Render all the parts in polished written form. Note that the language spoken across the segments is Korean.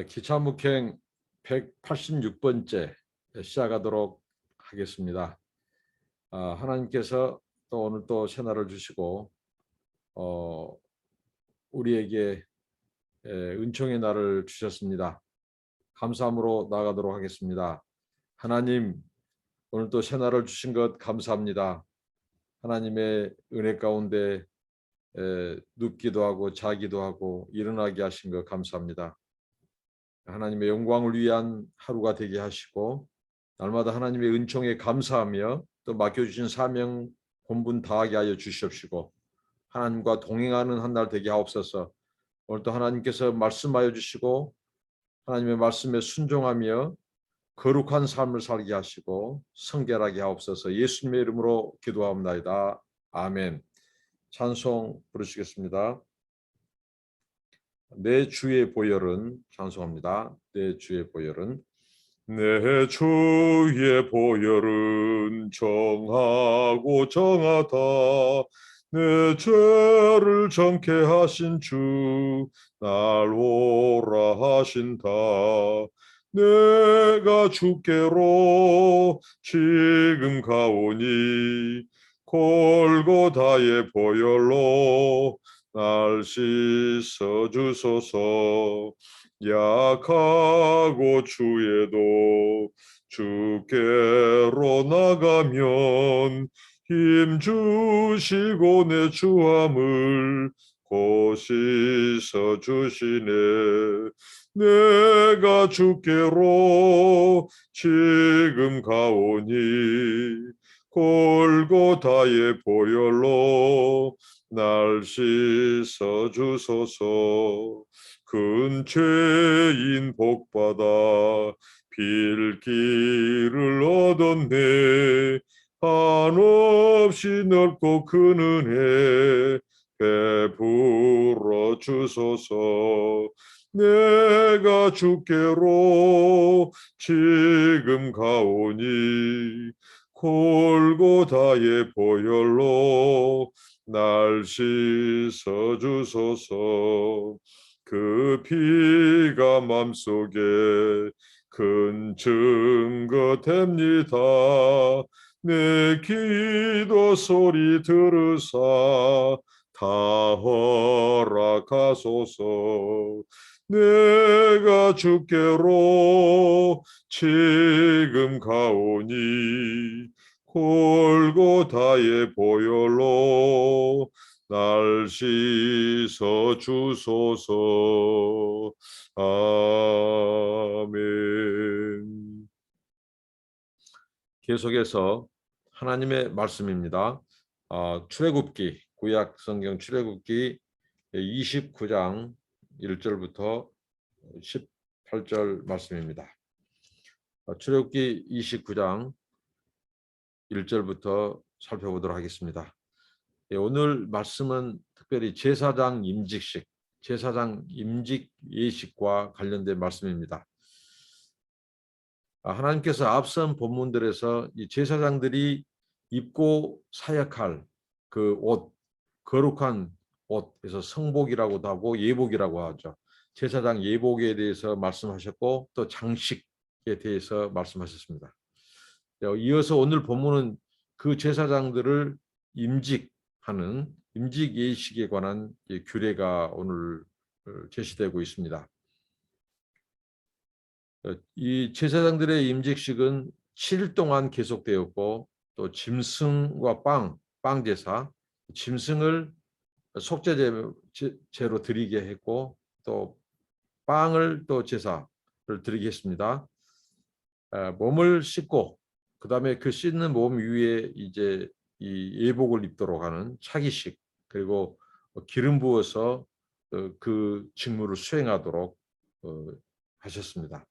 기차묵행 186번째 시작하도록 하겠습니다. 하나님께서 또 오늘 또 새날을 주시고 우리에게 은총의 날을 주셨습니다. 감사함으로 나아가도록 하겠습니다. 하나님, 오늘 또 새날을 주신 것 감사합니다. 하나님의 은혜 가운데 눕기도 하고 자기도 하고 일어나게 하신 것 감사합니다. 하나님의 영광을 위한 하루가 되게 하시고 날마다 하나님의 은총에 감사하며 또 맡겨주신 사명 본분 다하게 하여 주시옵시고 하나님과 동행하는 한 날 되게 하옵소서. 오늘도 하나님께서 말씀하여 주시고 하나님의 말씀에 순종하며 거룩한 삶을 살게 하시고 성결하게 하옵소서. 예수님의 이름으로 기도하옵나이다. 아멘. 찬송 부르시겠습니다. 내 주의 보혈은, 찬송합니다. 내 주의 보혈은, 내 주의 보혈은 정하고 정하다. 내 죄를 정케 하신 주 날 오라 하신다. 내가 주께로 지금 가오니 골고다의 보혈로 날 씻어 주소서. 약하고 주에도 주께로 나가면 힘 주시고 내 주함을 곧 씻어 주시네. 내가 주께로 지금 가오니 골고다의 보혈로 날 씻어 주소서. 큰 죄인 복받아 빌기를 얻었네. 한없이 넓고 큰 은혜 베풀어 주소서. 내가 주께로 지금 가오니 골고다의 보혈로 날 씻어 주소서. 그 피가 맘속에 큰 증거 됩니다. 내 기도 소리 들으사 다 허락하소서. 내가 주께로 지금 가오니 골고다의 보혈로 날 씻어 주소서. 아멘. 계속해서 하나님의 말씀입니다. 출애굽기, 구약 성경 출애굽기 29장 1절부터 18절 말씀입니다. 출애굽기 29장 1절부터 살펴보도록 하겠습니다. 오늘 말씀은 특별히 제사장 임직식, 제사장 임직 예식과 관련된 말씀입니다. 하나님께서 앞선 본문들에서 이 제사장들이 입고 사역할 그 옷, 거룩한 옷에서 성복이라고도 하고 예복이라고 하죠. 제사장 예복에 대해서 말씀하셨고 또 장식에 대해서 말씀하셨습니다. 이어서 오늘 본문은 그 제사장들을 임직하는 임직 예식에 관한 규례가 오늘 제시되고 있습니다. 이 제사장들의 임직식은 7일 동안 계속되었고 또 짐승과 빵 제사, 짐승을 속죄제로 드리게 했고 또 빵을 또 제사를 드리게 했습니다. 몸을 씻고 그 다음에 그 씻는 몸 위에 이제 이 예복을 입도록 하는 차기식, 그리고 기름 부어서 그 직무를 수행하도록 하셨습니다.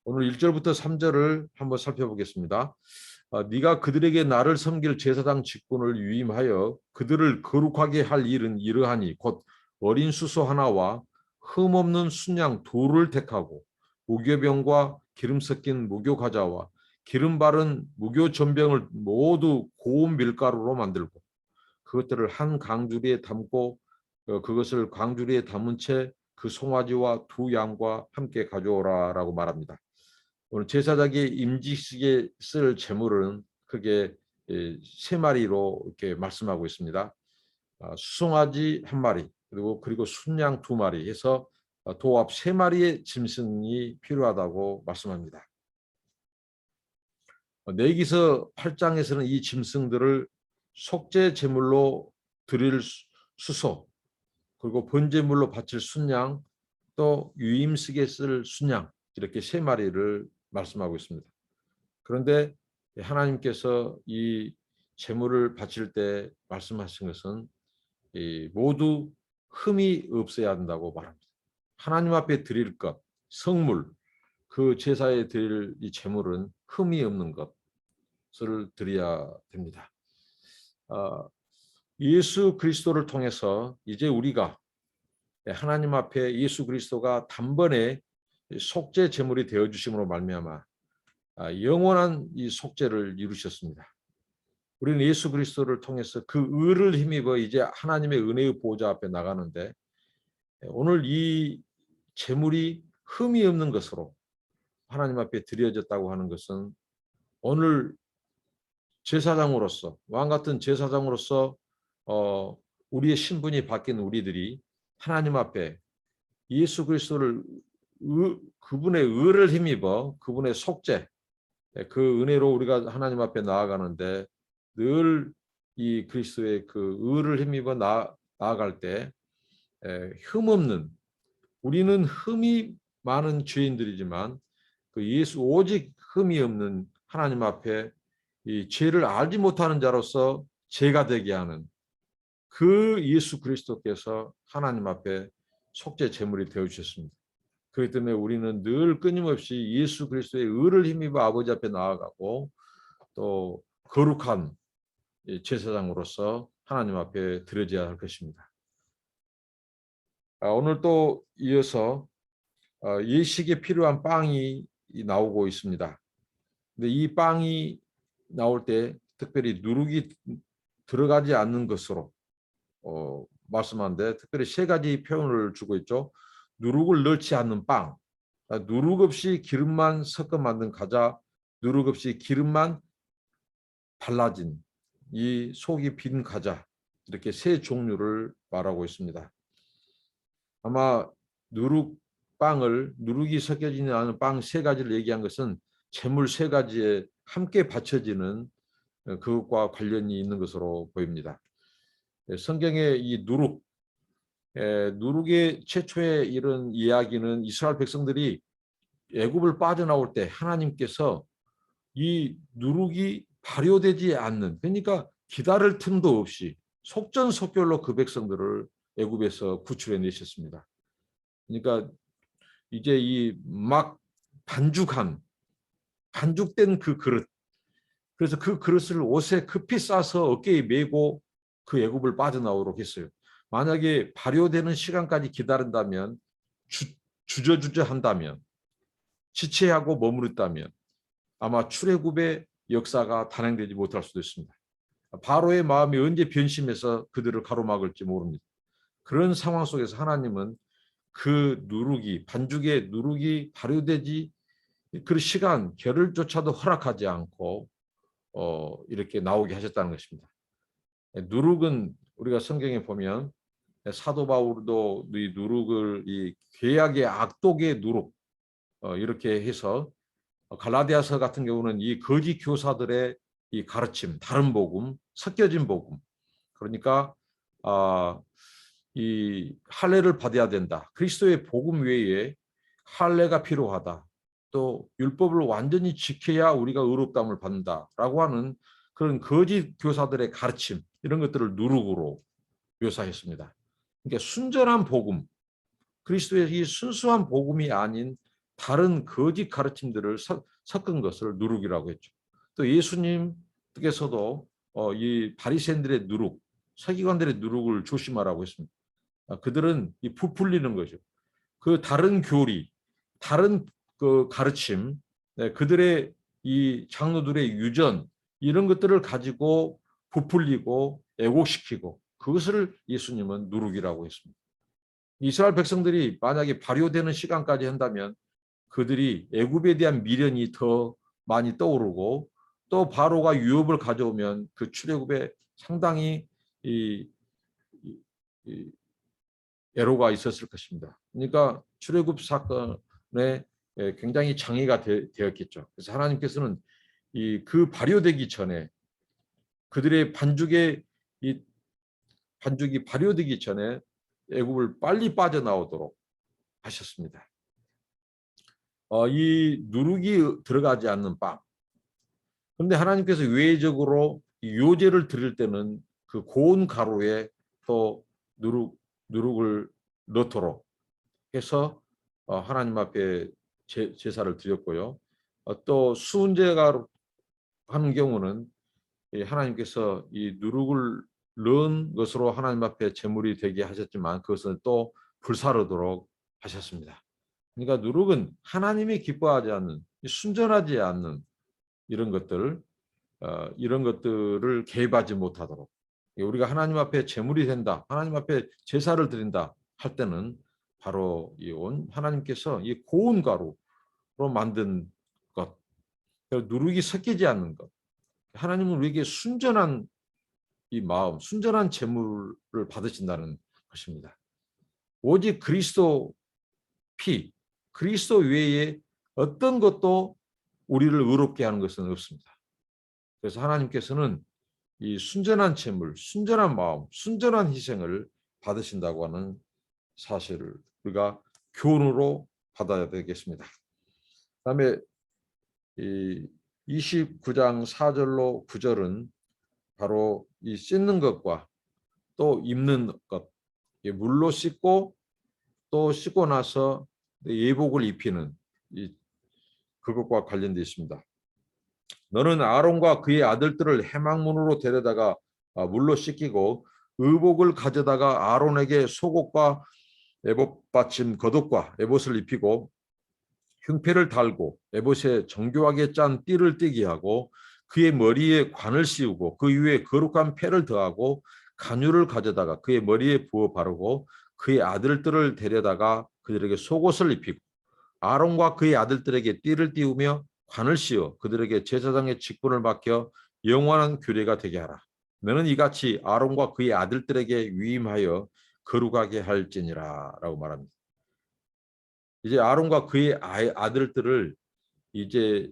오늘 1절부터 3절을 한번 살펴보겠습니다. 네가 그들에게 나를 섬길 제사장 직분을 위임하여 그들을 거룩하게 할 일은 이러하니 곧 어린 수소 하나와 흠없는 순양 둘을 택하고 무교병과 기름 섞인 무교 과자와 기름 바른 무교 전병을 모두 고운 밀가루로 만들고 그것들을 한 강주리에 담고 그것을 강주리에 담은 채 그 송아지와 두 양과 함께 가져오라라고 말합니다. 오늘 제사장의 임직식에 쓸 제물은 크게 세 마리로 이렇게 말씀하고 있습니다. 수송아지 한 마리 그리고 순양 두 마리 해서 도합 세 마리의 짐승이 필요하다고 말씀합니다. 레위기서 8장에서는 이 짐승들을 속죄 제물로 드릴 수소 그리고 번제물로 바칠 순양 또 유임식에 쓸 순양 이렇게 세 마리를 말씀하고 있습니다. 그런데 하나님께서 이 제물을 바칠 때 말씀하신 것은 모두 흠이 없어야 한다고 말합니다. 하나님 앞에 드릴 것, 성물, 그 제사에 드릴 이 제물은 흠이 없는 것을 드려야 됩니다. 예수 그리스도를 통해서 이제 우리가 하나님 앞에 예수 그리스도가 단번에 속죄 제물이 되어 주심으로 말미암아 영원한 이 속죄를 이루셨습니다. 우리는 예수 그리스도를 통해서 그 의를 힘입어 이제 하나님의 은혜의 보좌 앞에 나가는데 오늘 이 제물이 흠이 없는 것으로 하나님 앞에 드려졌다고 하는 것은 오늘 제사장으로서 왕 같은 제사장으로서 우리의 신분이 바뀐 우리들이 하나님 앞에 예수 그리스도를 그분의 의를 힘입어 그분의 속죄 그 은혜로 우리가 하나님 앞에 나아가는데 늘 이 그리스도의 그 의를 힘입어 나아갈 때 흠없는 우리는 흠이 많은 죄인들이지만 그 예수 오직 흠이 없는 하나님 앞에 이 죄를 알지 못하는 자로서 죄가 되게 하는 그 예수 그리스도께서 하나님 앞에 속죄 제물이 되어 주셨습니다. 그렇기 때문에 우리는 늘 끊임없이 예수 그리스도의 의를 힘입어 아버지 앞에 나아가고 또 거룩한 제사장으로서 하나님 앞에 드려져야 할 것입니다. 오늘 또 이어서 예식에 필요한 빵이 나오고 있습니다. 근데 이 빵이 나올 때 특별히 누룩이 들어가지 않는 것으로 말씀하는데 특별히 세 가지 표현을 주고 있죠. 누룩을 넣지 않는 빵, 누룩 없이 기름만 섞어 만든 과자, 누룩 없이 기름만 발라진 이 속이 빈 과자 이렇게 세 종류를 말하고 있습니다. 아마 누룩이 섞여지지 않은 빵 세 가지를 얘기한 것은 제물 세 가지에 함께 바쳐지는 그것과 관련이 있는 것으로 보입니다. 성경의 이 누룩의 최초의 이런 이야기는 이스라엘 백성들이 애굽을 빠져나올 때 하나님께서 이 누룩이 발효되지 않는 그러니까 기다릴 틈도 없이 속전속결로 그 백성들을 애굽에서 구출해 내셨습니다. 그러니까 이제 이 막 반죽된 그 그릇 그래서 그 그릇을 옷에 급히 싸서 어깨에 메고 그 애굽을 빠져나오도록 했어요. 만약에 발효되는 시간까지 기다린다면 주저주저 한다면 지체하고 머무르다면 아마 출애굽의 역사가 단행되지 못할 수도 있습니다. 바로의 마음이 언제 변심해서 그들을 가로막을지 모릅니다. 그런 상황 속에서 하나님은 그 반죽의 누룩이 발효되지 그 시간 결을조차도 허락하지 않고 이렇게 나오게 하셨다는 것입니다. 누룩은 우리가 성경에 보면 사도 바울도 이 누룩을 이 죄악의 악독의 누룩 이렇게 해서 갈라디아서 같은 경우는 이 거짓 교사들의 이 가르침, 다른 복음, 섞여진 복음. 그러니까 이 할례를 받아야 된다. 그리스도의 복음 외에 할례가 필요하다. 또 율법을 완전히 지켜야 우리가 의롭다함을 받는다라고 하는 그런 거짓 교사들의 가르침 이런 것들을 누룩으로 묘사했습니다. 그러니까 순전한 복음, 그리스도의 이 순수한 복음이 아닌 다른 거짓 가르침들을 섞은 것을 누룩이라고 했죠. 또 예수님께서도 이 바리새인들의 누룩, 서기관들의 누룩을 조심하라고 했습니다. 그들은 이 부풀리는 거죠. 그 다른 교리, 다른 그 가르침, 그들의 이 장로들의 유전 이런 것들을 가지고 부풀리고 애곡시키고 그것을 예수님은 누룩이라고 했습니다. 이스라엘 백성들이 만약에 발효되는 시간까지 한다면 그들이 애굽에 대한 미련이 더 많이 떠오르고 또 바로가 유업을 가져오면 그 출애굽에 상당히 이, 이 애로가 있었을 것입니다. 그러니까 출애굽 사건에 굉장히 장애가 되었겠죠. 그래서 하나님께서는 그 발효되기 전에 그들의 반죽이 발효되기 전에 애굽을 빨리 빠져나오도록 하셨습니다. 이 누룩이 들어가지 않는 빵. 그런데 하나님께서 외적으로 요제를 드릴 때는 그 고운 가루에 또 누룩을 넣도록 해서 하나님 앞에 제사를 드렸고요. 또 수은제가 하는 경우는 하나님께서 이 누룩을 넣은 것으로 하나님 앞에 제물이 되게 하셨지만 그것은 또 불사르도록 하셨습니다. 그러니까 누룩은 하나님이 기뻐하지 않는, 순전하지 않는 이런 것들을 개입하지 못하도록 우리가 하나님 앞에 제물이 된다, 하나님 앞에 제사를 드린다 할 때는 바로 하나님께서 이 고운 가루로 만든 것, 누룩이 섞이지 않는 것, 하나님은 우리에게 순전한 이 마음, 순전한 제물을 받으신다는 것입니다. 오직 그리스도 피, 그리스도 외에 어떤 것도 우리를 의롭게 하는 것은 없습니다. 그래서 하나님께서는 이 순전한 제물, 순전한 마음, 순전한 희생을 받으신다고 하는 사실을 우리가 교훈으로 받아야 되겠습니다. 그다음에 이 29장 4절로 9절은 바로 이 씻는 것과 또 입는 것, 물로 씻고 또 씻고 나서 예복을 입히는 그것과 관련되어 있습니다. 너는 아론과 그의 아들들을 회막문으로 데려다가 물로 씻기고 의복을 가져다가 아론에게 속옷과 에봇 받침 겉옷과 에봇을 입히고 흉패를 달고 에봇에 정교하게 짠 띠를 띠게 하고 그의 머리에 관을 씌우고 그 위에 거룩한 패를 더하고 간유를 가져다가 그의 머리에 부어 바르고 그의 아들들을 데려다가 그들에게 속옷을 입히고 아론과 그의 아들들에게 띠를 띄우며 관을 씌워 그들에게 제사장의 직분을 맡겨 영원한 규례가 되게 하라. 너는 이같이 아론과 그의 아들들에게 위임하여 거룩하게 할지니라 라고 말합니다. 이제 아론과 그의 아들들을 이제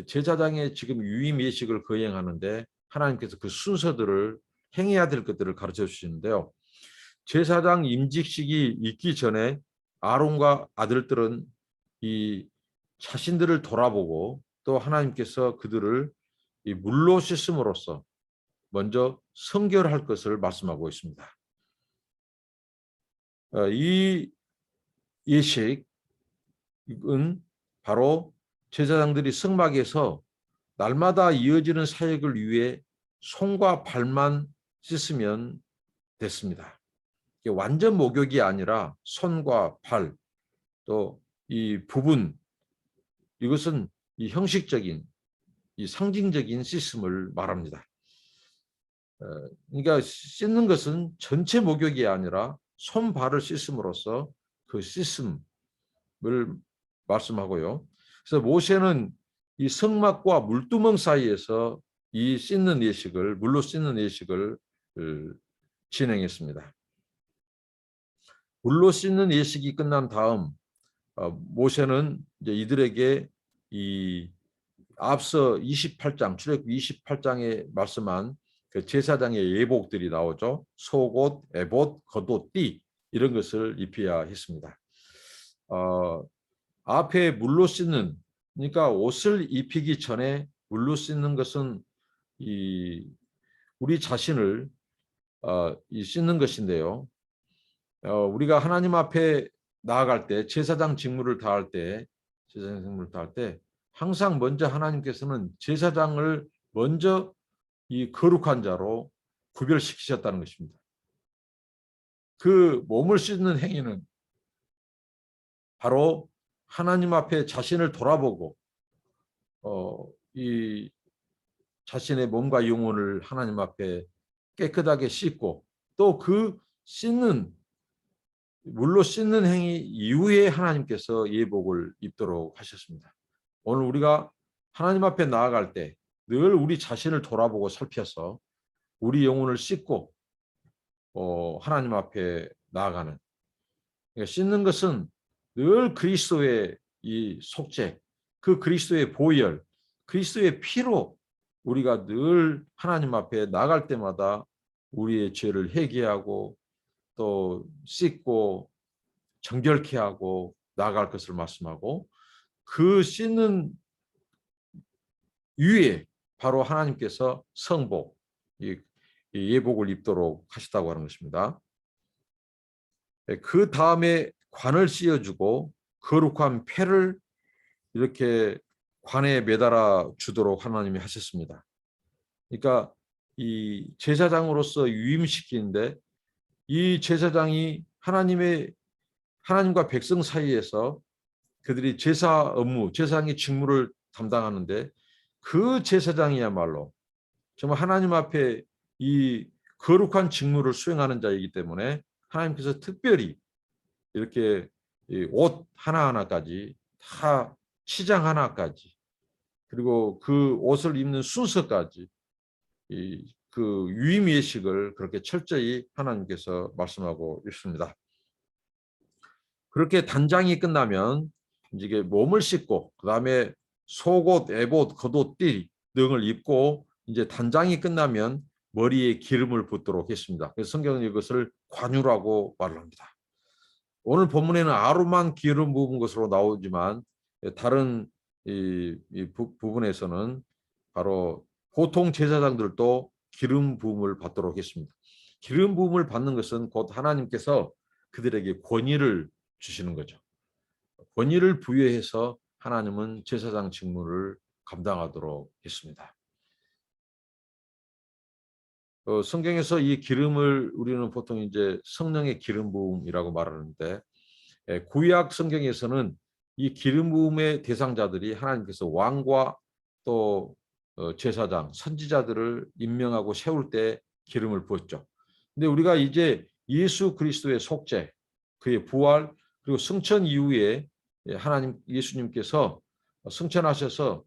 제사장의 지금 유임 예식을 거행하는데 하나님께서 그 순서들을 행해야 될 것들을 가르쳐 주시는데요. 제사장 임직식이 있기 전에 아론과 아들들은 이 자신들을 돌아보고 또 하나님께서 그들을 이 물로 씻음으로써 먼저 성결할 것을 말씀하고 있습니다. 이 예식은 바로 제사장들이 성막에서 날마다 이어지는 사역을 위해 손과 발만 씻으면 됐습니다. 완전 목욕이 아니라 손과 발, 또 이 부분, 이것은 이 형식적인, 이 상징적인 씻음을 말합니다. 그러니까 씻는 것은 전체 목욕이 아니라 손, 발을 씻음으로써 그 씻음을 말씀하고요. 그래서 모세는 이 성막과 물두멍 사이에서 이 씻는 예식을, 물로 씻는 예식을 진행했습니다. 물로 씻는 예식이 끝난 다음 모세는 이제 이들에게 이 앞서 28장, 출애굽 28장에 말씀한 그 제사장의 예복들이 나오죠. 속옷, 에봇, 겉옷, 띠 이런 것을 입혀야 했습니다. 앞에 물로 씻는, 그러니까 옷을 입히기 전에 물로 씻는 것은 우리 자신을 씻는 것인데요. 우리가 하나님 앞에 나아갈 때 제사장 직무를 다할 때 항상 먼저 하나님께서는 제사장을 먼저 이 거룩한 자로 구별시키셨다는 것입니다. 그 몸을 씻는 행위는 바로 하나님 앞에 자신을 돌아보고 이 자신의 몸과 영혼을 하나님 앞에 깨끗하게 씻고 또 그 씻는 물로 씻는 행위 이후에 하나님께서 예복을 입도록 하셨습니다. 오늘 우리가 하나님 앞에 나아갈 때 늘 우리 자신을 돌아보고 살펴서 우리 영혼을 씻고 하나님 앞에 나아가는, 그러니까 씻는 것은 늘 그리스도의 이 속죄, 그 그리스도의 보혈, 그리스도의 피로 우리가 늘 하나님 앞에 나갈 때마다 우리의 죄를 회개하고 또 씻고 정결케 하고 나아갈 것을 말씀하고, 그 씻는 위에 바로 하나님께서 성복, 이 예복을 입도록 하셨다고 하는 것입니다. 그 다음에 관을 씌워주고 거룩한 패를 이렇게 관에 매달아 주도록 하나님이 하셨습니다. 그러니까 이 제사장으로서 유임시키는데, 이 제사장이 하나님과 백성 사이에서 그들이 제사 업무, 제사장의 직무를 담당하는데, 그 제사장이야말로 정말 하나님 앞에 이 거룩한 직무를 수행하는 자이기 때문에 하나님께서 특별히 이렇게 옷 하나하나까지 다, 치장 하나까지, 그리고 그 옷을 입는 순서까지 그 유임 예식을 그렇게 철저히 하나님께서 말씀하고 있습니다. 그렇게 단장이 끝나면 이제 몸을 씻고 그 다음에 속옷, 에봇, 겉옷, 띠 등을 입고 이제 단장이 끝나면 머리에 기름을 붓도록 했습니다. 그래서 성경은 이것을 관유라고 말을 합니다. 오늘 본문에는 아론만 기름 부은 것으로 나오지만 다른 부분에서는 바로 보통 제사장들도 기름 부음을 받도록 했습니다. 기름 부음을 받는 것은 곧 하나님께서 그들에게 권위를 주시는 거죠. 권위를 부여해서 하나님은 제사장 직무를 감당하도록 했습니다. 성경에서 이 기름을 우리는 보통 이제 성령의 기름 부음이라고 말하는데, 구약 성경에서는 이 기름 부음의 대상자들이 하나님께서 왕과 또 제사장, 선지자들을 임명하고 세울 때 기름을 부었죠. 근데 우리가 이제 예수 그리스도의 속죄, 그의 부활, 그리고 승천 이후에 하나님 예수님께서 승천하셔서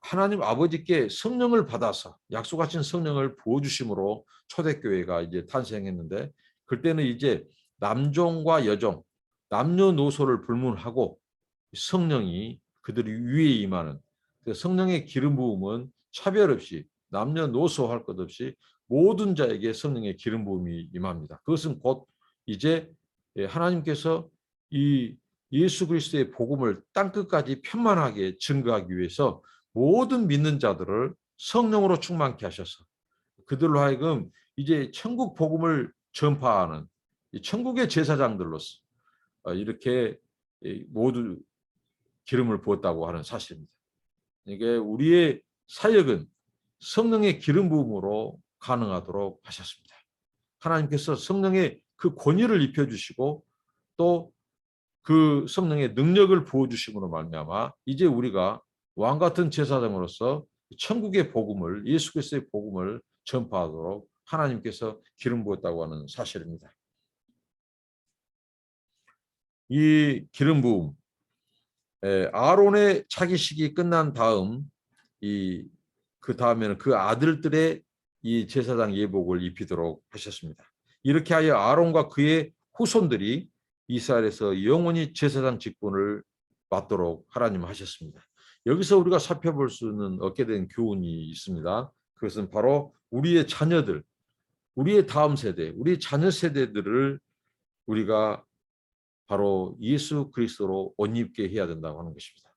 하나님 아버지께 성령을 받아서 약속하신 성령을 부어주심으로 초대교회가 이제 탄생했는데, 그때는 이제 남종과 여종, 남녀노소를 불문하고 성령이 그들 위에 임하는, 성령의 기름 부음은 차별 없이 남녀노소 할 것 없이 모든 자에게 성령의 기름 부음이 임합니다. 그것은 곧 이제 하나님께서 이 예수 그리스도의 복음을 땅끝까지 편만하게 증거하기 위해서 모든 믿는 자들을 성령으로 충만케 하셔서 그들로 하여금 이제 천국 복음을 전파하는 천국의 제사장들로서 이렇게 모두 기름을 부었다고 하는 사실입니다. 이게 우리의 사역은 성령의 기름 부음으로 가능하도록 하셨습니다. 하나님께서 성령의 그 권위를 입혀주시고 또 그 성령의 능력을 부어주심으로 말미암아 이제 우리가 왕 같은 제사장으로서 천국의 복음을, 예수 그리스도의 복음을 전파하도록 하나님께서 기름 부었다고 하는 사실입니다. 이 기름 부음, 아론의 차기식이 끝난 다음 그 다음에는 그 아들들의 이 제사장 예복을 입히도록 하셨습니다. 이렇게 하여 아론과 그의 후손들이 이스라엘에서 영원히 제사장 직분을 맡도록 하나님 하셨습니다. 여기서 우리가 살펴볼 수는 얻게 된 교훈이 있습니다. 그것은 바로 우리의 자녀들, 우리의 다음 세대, 우리 자녀 세대들을 우리가 바로 예수 그리스도로 옷 입게 해야 된다고 하는 것입니다.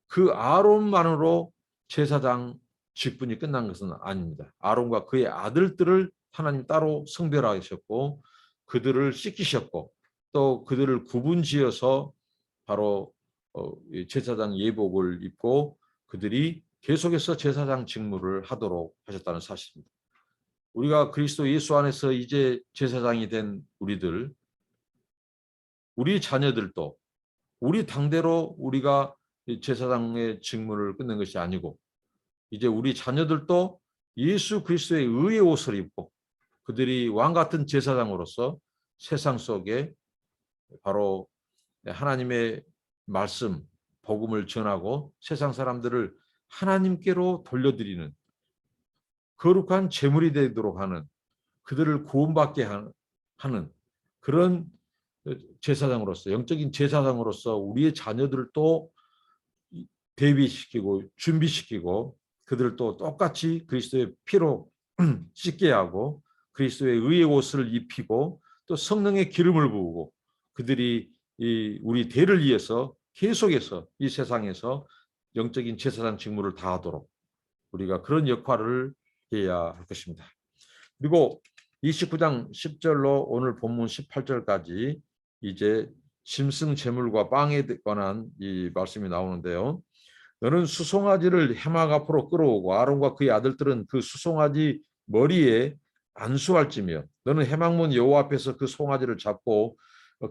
그 아론만으로 제사장 직분이 끝난 것은 아닙니다. 아론과 그의 아들들을 하나님 따로 성별하셨고 그들을 씻기셨고 또 그들을 구분지어서 바로 제사장 예복을 입고 그들이 계속해서 제사장 직무를 하도록 하셨다는 사실입니다. 우리가 그리스도 예수 안에서 이제 제사장이 된 우리들, 우리 자녀들도 우리 당대로 우리가 제사장의 직무를 끝낸 것이 아니고 이제 우리 자녀들도 예수 그리스도의 의의 옷을 입고 그들이 왕 같은 제사장으로서 세상 속에 바로 하나님의 말씀, 복음을 전하고 세상 사람들을 하나님께로 돌려드리는 거룩한 제물이 되도록 하는, 그들을 구원받게 하는 그런 제사장으로서, 영적인 제사장으로서 우리의 자녀들을 또 대비시키고 준비시키고 그들을 또 똑같이 그리스도의 피로 씻게 하고 그리스도의 의의 옷을 입히고 또 성령의 기름을 부으고 그들이 우리 대를 위해서 계속해서 이 세상에서 영적인 제사장 직무를 다하도록 우리가 그런 역할을 해야 할 것입니다. 그리고 29장 10절로 오늘 본문 18절까지 이제 짐승 제물과 빵에 관한 이 말씀이 나오는데요. 너는 수송아지를 해막 앞으로 끌어오고 아론과 그의 아들들은 그 수송아지 머리에 안수할지며 너는 해막문 여호와 앞에서 그 송아지를 잡고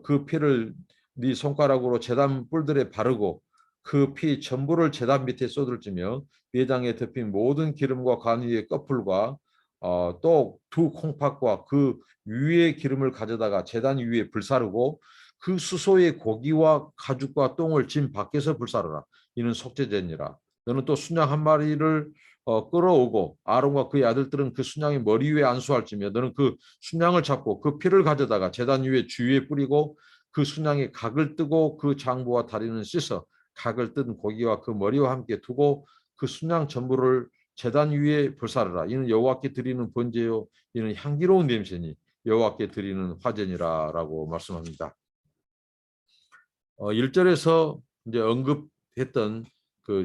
그 피를 네 손가락으로 제단 뿔들에 바르고 그 피 전부를 제단 밑에 쏟을지며 내장에 덮인 모든 기름과 간 위의 꺼풀과 또 두 콩팥과 그 위의 기름을 가져다가 제단 위에 불사르고 그 수소의 고기와 가죽과 똥을 진 밖에서 불사르라. 이는 속죄제니라. 너는 또 순양 한 마리를 끌어오고 아론과 그의 아들들은 그 순양의 머리 위에 안수할지며 너는 그 순양을 잡고 그 피를 가져다가 제단 위에 주위에 뿌리고 그 순양의 각을 뜨고 그 장부와 다리는 씻어 각을 뜬 고기와 그 머리와 함께 두고 그 순양 전부를 제단 위에 불사르라. 이는 여호와께 드리는 번제요 이는 향기로운 냄새니 여호와께 드리는 화제니라라고 말씀합니다. 1절에서 이제 언급했던 그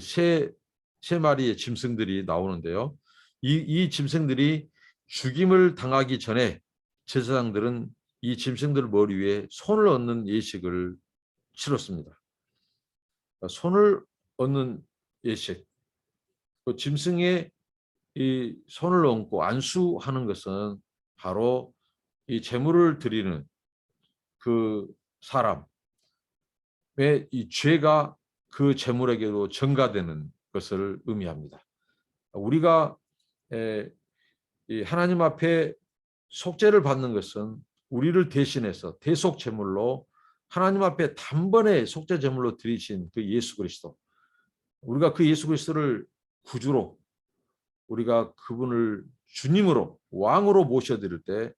세 마리의 짐승들이 나오는데요. 이 짐승들이 죽임을 당하기 전에 제사장들은 이 짐승들 머리 위에 손을 얹는 예식을 치렀습니다. 손을 얹는 예식. 그 짐승의 이 손을 얹고 안수하는 것은 바로 이 제물을 드리는 그 사람의 이 죄가 그 제물에게도 전가되는 것을 의미합니다. 우리가 하나님 앞에 속죄를 받는 것은 우리를 대신해서 대속 제물로 하나님 앞에 단번에 속죄 제물로 드리신 그 예수 그리스도, 우리가 그 예수 그리스도를 구주로 우리가 그분을 주님으로 왕으로 모셔드릴 때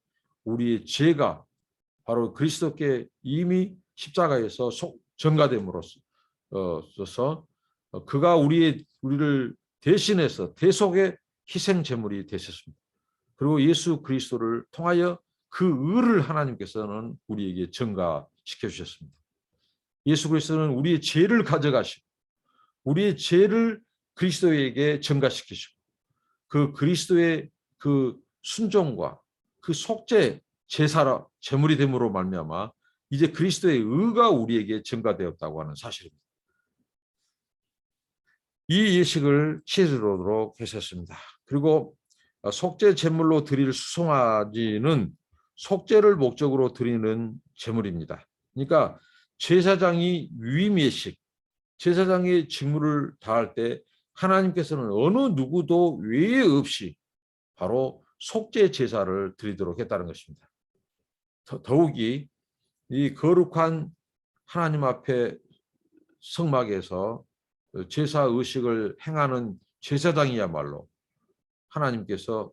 우리의 죄가 바로 그리스도께 이미 십자가에서 전가됨으로써 그가 우리를 대신해서 대속의 희생 제물이 되셨습니다. 그리고 예수 그리스도를 통하여 그 의를 하나님께서는 우리에게 전가시켜 주셨습니다. 예수 그리스도는 우리의 죄를 가져가시고 우리의 죄를 그리스도에게 전가시키시고 그 그리스도의 그 순종과 그 속죄 제사라 제물이 됨으로 말미암아 이제 그리스도의 의가 우리에게 전가되었다고 하는 사실입니다. 이 예식을 치르도록 하셨습니다. 그리고 속죄 제물로 드릴 수송아지는 속죄를 목적으로 드리는 제물입니다. 그러니까 제사장이 위임 예식, 제사장의 직무를 다할 때 하나님께서는 어느 누구도 외에 없이 바로 속죄 제사를 드리도록 했다는 것입니다. 더욱이 이 거룩한 하나님 앞에 성막에서 제사 의식을 행하는 제사장이야말로 하나님께서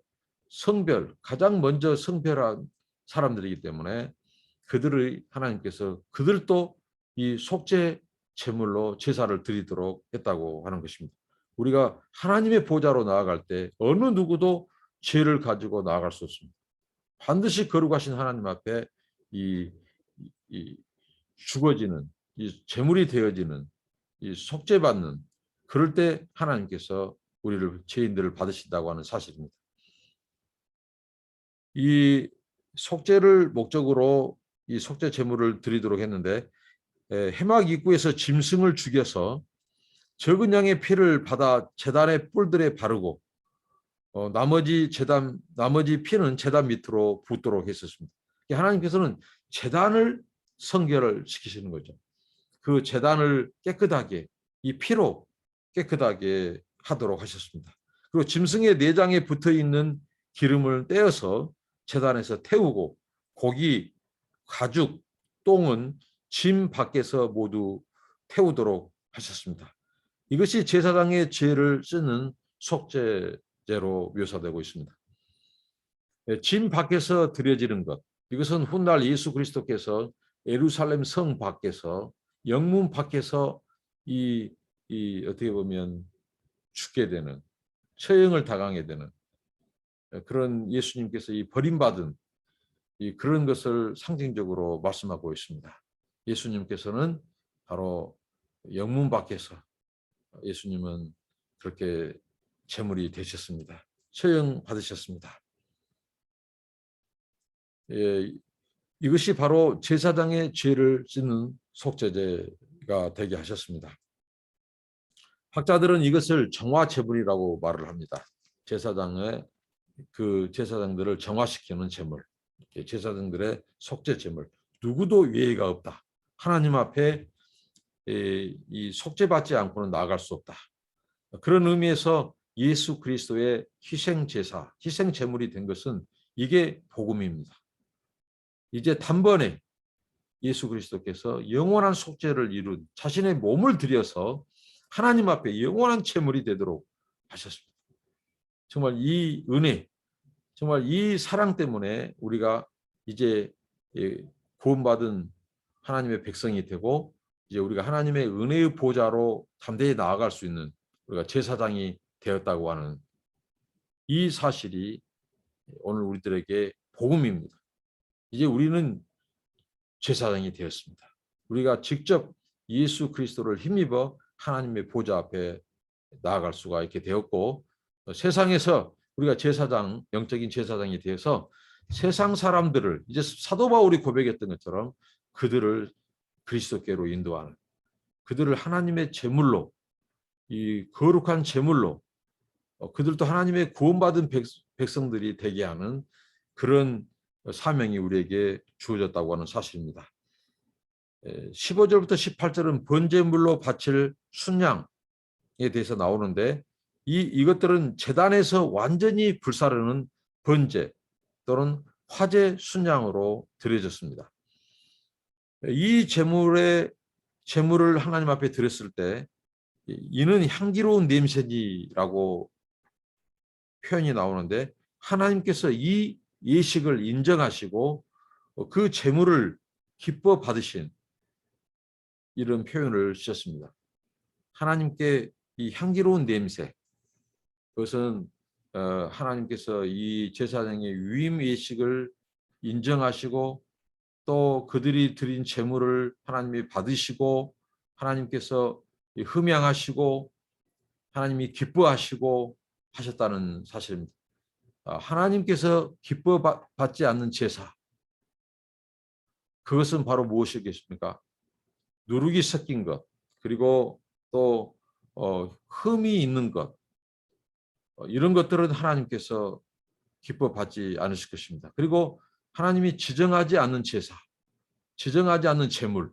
가장 먼저 성별한 사람들이기 때문에 하나님께서 그들도 이 속죄 제물로 제사를 드리도록 했다고 하는 것입니다. 우리가 하나님의 보좌로 나아갈 때 어느 누구도 죄를 가지고 나아갈 수 없습니다. 반드시 거룩하신 하나님 앞에 이 죽어지는 이 제물이 되어지는 이 속죄받는 그럴 때 하나님께서 우리를 죄인들을 받으신다고 하는 사실입니다. 이 속죄를 목적으로 이 속죄 제물을 드리도록 했는데 해막 입구에서 짐승을 죽여서 적은 양의 피를 받아 제단의 뿔들에 바르고 나머지 피는 제단 밑으로 붓도록 했었습니다. 하나님께서는 제단을 성결을 시키시는 거죠. 그 제단을 깨끗하게 이 피로 깨끗하게 하도록 하셨습니다. 그리고 짐승의 내장에 붙어 있는 기름을 떼어서 제단에서 태우고 고기, 가죽, 똥은 짐 밖에서 모두 태우도록 하셨습니다. 이것이 제사장의 죄를 씻는 속죄제로 묘사되고 있습니다. 짐 밖에서 드려지는 것, 이것은 훗날 예수 그리스도께서 예루살렘 성 밖에서 영문 밖에서 이 어떻게 보면 죽게 되는, 처형을 당하게 되는 그런 예수님께서 이 버림받은 그런 것을 상징적으로 말씀하고 있습니다. 예수님께서는 바로 영문 밖에서 예수님은 그렇게 제물이 되셨습니다. 처형 받으셨습니다. 예, 이것이 바로 제사장의 죄를 씻는 속죄제가 되게 하셨습니다. 학자들은 이것을 정화제물이라고 말을 합니다. 제사장의 제사장들을 정화시키는 제물, 제사장들의 속죄제물, 누구도 예의가 없다. 하나님 앞에 이 속죄받지 않고는 나아갈 수 없다. 그런 의미에서 예수 그리스도의 희생제사, 희생제물이 된 것은 이게 복음입니다. 이제 단번에 예수 그리스도께서 영원한 속죄를 이룬 자신의 몸을 들여서 하나님 앞에 영원한 제물이 되도록 하셨습니다. 정말 이 은혜, 정말 이 사랑 때문에 우리가 이제 구원받은 하나님의 백성이 되고 이제 우리가 하나님의 은혜의 보좌로 담대히 나아갈 수 있는 우리가 제사장이 되었다고 하는 이 사실이 오늘 우리들에게 복음입니다. 이제 우리는 제사장이 되었습니다. 우리가 직접 예수 그리스도를 힘입어 하나님의 보좌 앞에 나아갈 수가 있게 되었고 세상에서 우리가 제사장, 영적인 제사장이 되어서 세상 사람들을 이제 사도 바울이 고백했던 것처럼 그들을 그리스도께로 인도하는, 그들을 하나님의 제물로, 이 거룩한 제물로 그들도 하나님의 구원받은 백성들이 되게 하는 그런 사명이 우리에게 주어졌다고 하는 사실입니다. 15절부터 18절은 번제물로 바칠 순양에 대해서 나오는데 이것들은 제단에서 완전히 불사르는 번제 또는 화제 순양으로 드려졌습니다. 이 제물을 하나님 앞에 드렸을 때 이는 향기로운 냄새니라고 표현이 나오는데 하나님께서 이 예식을 인정하시고 그 제물을 기뻐 받으신 이런 표현을 쓰셨습니다. 하나님께 이 향기로운 냄새, 그것은 하나님께서 이 제사장의 위임 예식을 인정하시고 또 그들이 드린 제물을 하나님이 받으시고 하나님께서 흠양하시고 하나님이 기뻐하시고 하셨다는 사실입니다. 하나님께서 기뻐받지 않는 제사, 그것은 바로 무엇이겠습니까? 누룩이 섞인 것, 그리고 또 흠이 있는 것, 이런 것들은 하나님께서 기뻐받지 않으실 것입니다. 그리고 하나님이 지정하지 않는 제사, 지정하지 않는 제물,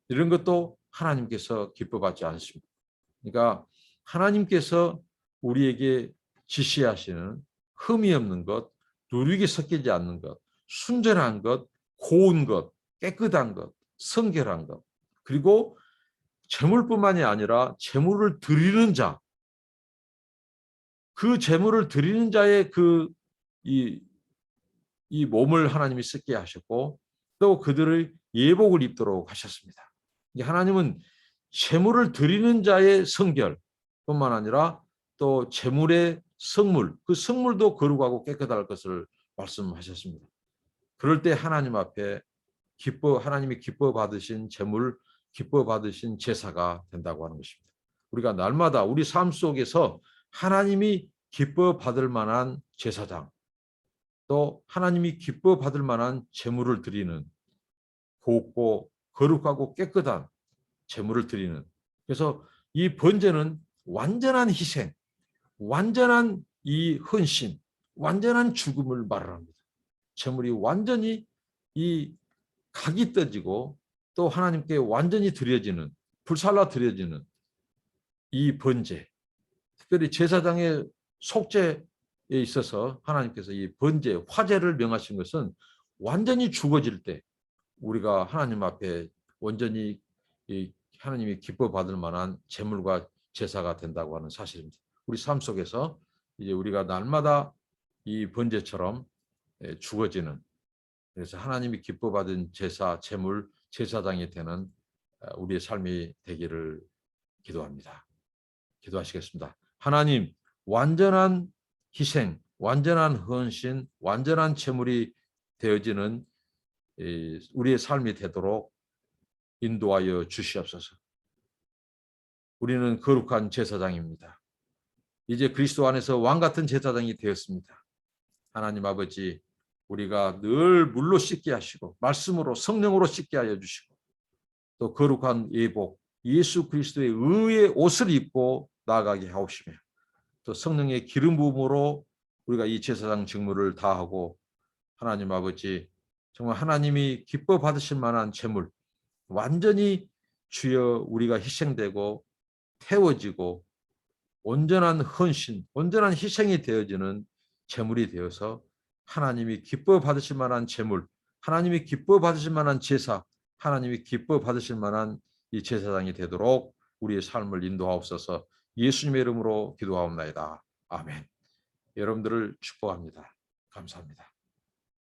이런 것도 하나님께서 기뻐받지 않으십니다. 그러니까 하나님께서 우리에게 지시하시는 흠이 없는 것, 누룩이 섞이지 않는 것, 순전한 것, 고운 것, 깨끗한 것, 성결한 것, 그리고 제물뿐만이 아니라 제물을 드리는 자, 그 제물을 드리는 자의 이 몸을 하나님이 쓰게 하셨고 또 그들의 예복을 입도록 하셨습니다. 하나님은 제물을 드리는 자의 성결뿐만 아니라 또 제물의 성물, 그 성물도 거룩하고 깨끗할 것을 말씀하셨습니다. 그럴 때 하나님 앞에 하나님이 기뻐 받으신 제물, 기뻐 받으신 제사가 된다고 하는 것입니다. 우리가 날마다 우리 삶 속에서 하나님이 기뻐 받을 만한 제사장, 또 하나님이 기뻐 받을 만한 제물을 드리는 곱고 거룩하고 깨끗한 제물을 드리는, 그래서 이 번제는 완전한 희생, 완전한 이 헌신, 완전한 죽음을 말합니다. 제물이 완전히 이 각이 떠지고 또 하나님께 완전히 드려지는, 불살라 드려지는 이 번제, 특별히 제사장의 속죄에 있어서 하나님께서 이 번제, 화제를 명하신 것은 완전히 죽어질 때 우리가 하나님 앞에 온전히 이 하나님이 기뻐 받을 만한 제물과 제사가 된다고 하는 사실입니다. 우리 삶 속에서 이제 우리가 날마다 이 번제처럼 죽어지는, 그래서 하나님이 기뻐 받은 제사, 제물, 제사장이 되는 우리의 삶이 되기를 기도합니다. 기도하시겠습니다. 하나님, 완전한 희생, 완전한 헌신, 완전한 제물이 되어지는 우리의 삶이 되도록 인도하여 주시옵소서. 우리는 거룩한 제사장입니다. 이제 그리스도 안에서 왕 같은 제사장이 되었습니다. 하나님 아버지, 우리가 늘 물로 씻게 하시고 말씀으로 성령으로 씻게 하여 주시고 또 거룩한 예복, 예수 그리스도의 의의 옷을 입고 나아가게 하옵시며 또 성령의 기름 부음으로 우리가 이 제사장 직무를 다하고 하나님 아버지, 정말 하나님이 기뻐 받으실 만한 제물, 완전히 주여 우리가 희생되고 태워지고 온전한 헌신, 온전한 희생이 되어지는 제물이 되어서 하나님이 기뻐 받으실 만한 제물, 하나님이 기뻐 받으실 만한 제사, 하나님이 기뻐 받으실 만한 이 제사장이 되도록 우리의 삶을 인도하옵소서. 예수님의 이름으로 기도하옵나이다. 아멘. 여러분들을 축복합니다. 감사합니다.